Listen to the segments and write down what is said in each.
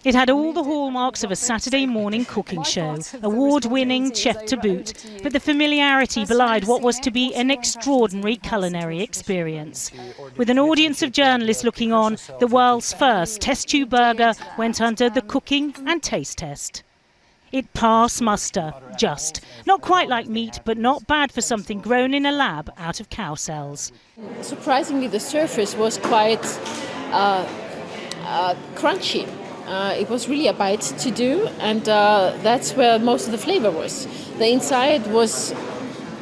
It had all the hallmarks of a Saturday morning cooking show, award-winning chef to boot, but the familiarity belied what was to be an extraordinary culinary experience. With an audience of journalists looking on, the world's first test tube burger went under the cooking and taste test. It passed muster, just. Not quite like meat, but not bad for something grown in a lab out of cow cells. Surprisingly, the surface was quite crunchy. It was really a bite to do, and that's where most of the flavor was. The inside was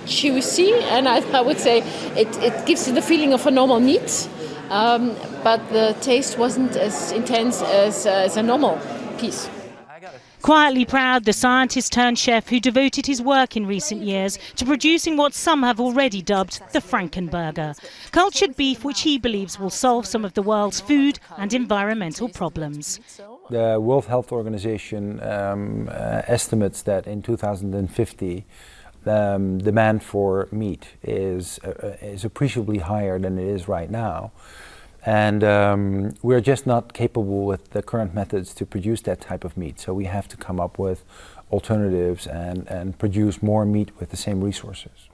juicy, and I would say it gives you the feeling of a normal meat, but the taste wasn't as intense as a normal piece. Quietly proud, the scientist-turned-chef who devoted his work in recent years to producing what some have already dubbed the Frankenburger, cultured beef which he believes will solve some of the world's food and environmental problems. The World Health Organization estimates that in 2050 demand for meat is appreciably higher than it is right now. And we're just not capable with the current methods to produce that type of meat. So we have to come up with alternatives and produce more meat with the same resources.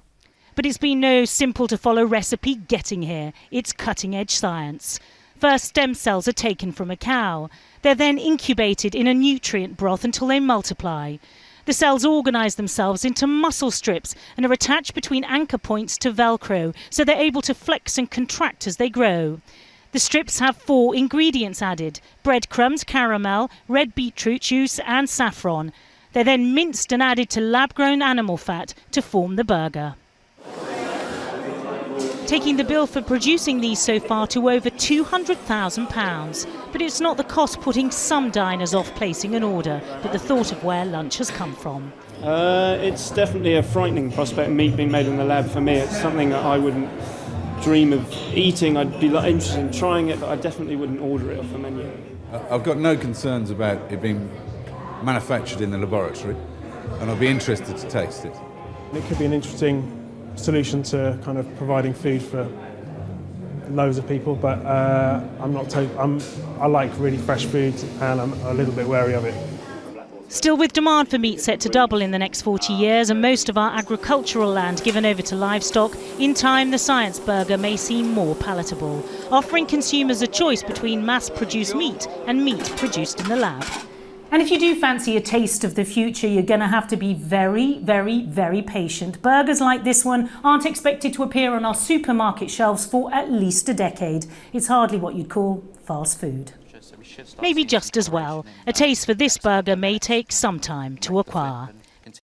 But it's been no simple to follow recipe getting here. It's cutting edge science. First, stem cells are taken from a cow. They're then incubated in a nutrient broth until they multiply. The cells organise themselves into muscle strips and are attached between anchor points to Velcro, so they're able to flex and contract as they grow. The strips have 4 ingredients added: breadcrumbs, caramel, red beetroot juice and saffron. They're then minced and added to lab-grown animal fat to form the burger. Taking the bill for producing these so far to over £200,000. But it's not the cost putting some diners off placing an order, but the thought of where lunch has come from. It's definitely a frightening prospect, meat being made in the lab. For me, it's something that I wouldn't dream of eating. I'd be interested in trying it, but I definitely wouldn't order it off the menu. I've got no concerns about it being manufactured in the laboratory, and I'll be interested to taste it. It could be an interesting solution to kind of providing food for loads of people, but I like really fresh food, and I'm a little bit wary of it. Still, with demand for meat set to double in the next 40 years and most of our agricultural land given over to livestock, in time the science burger may seem more palatable, offering consumers a choice between mass-produced meat and meat produced in the lab. And if you do fancy a taste of the future, you're going to have to be very, very, very patient. Burgers like this one aren't expected to appear on our supermarket shelves for at least a decade. It's hardly what you'd call fast food. Maybe just as well. A taste for this burger may take some time to acquire.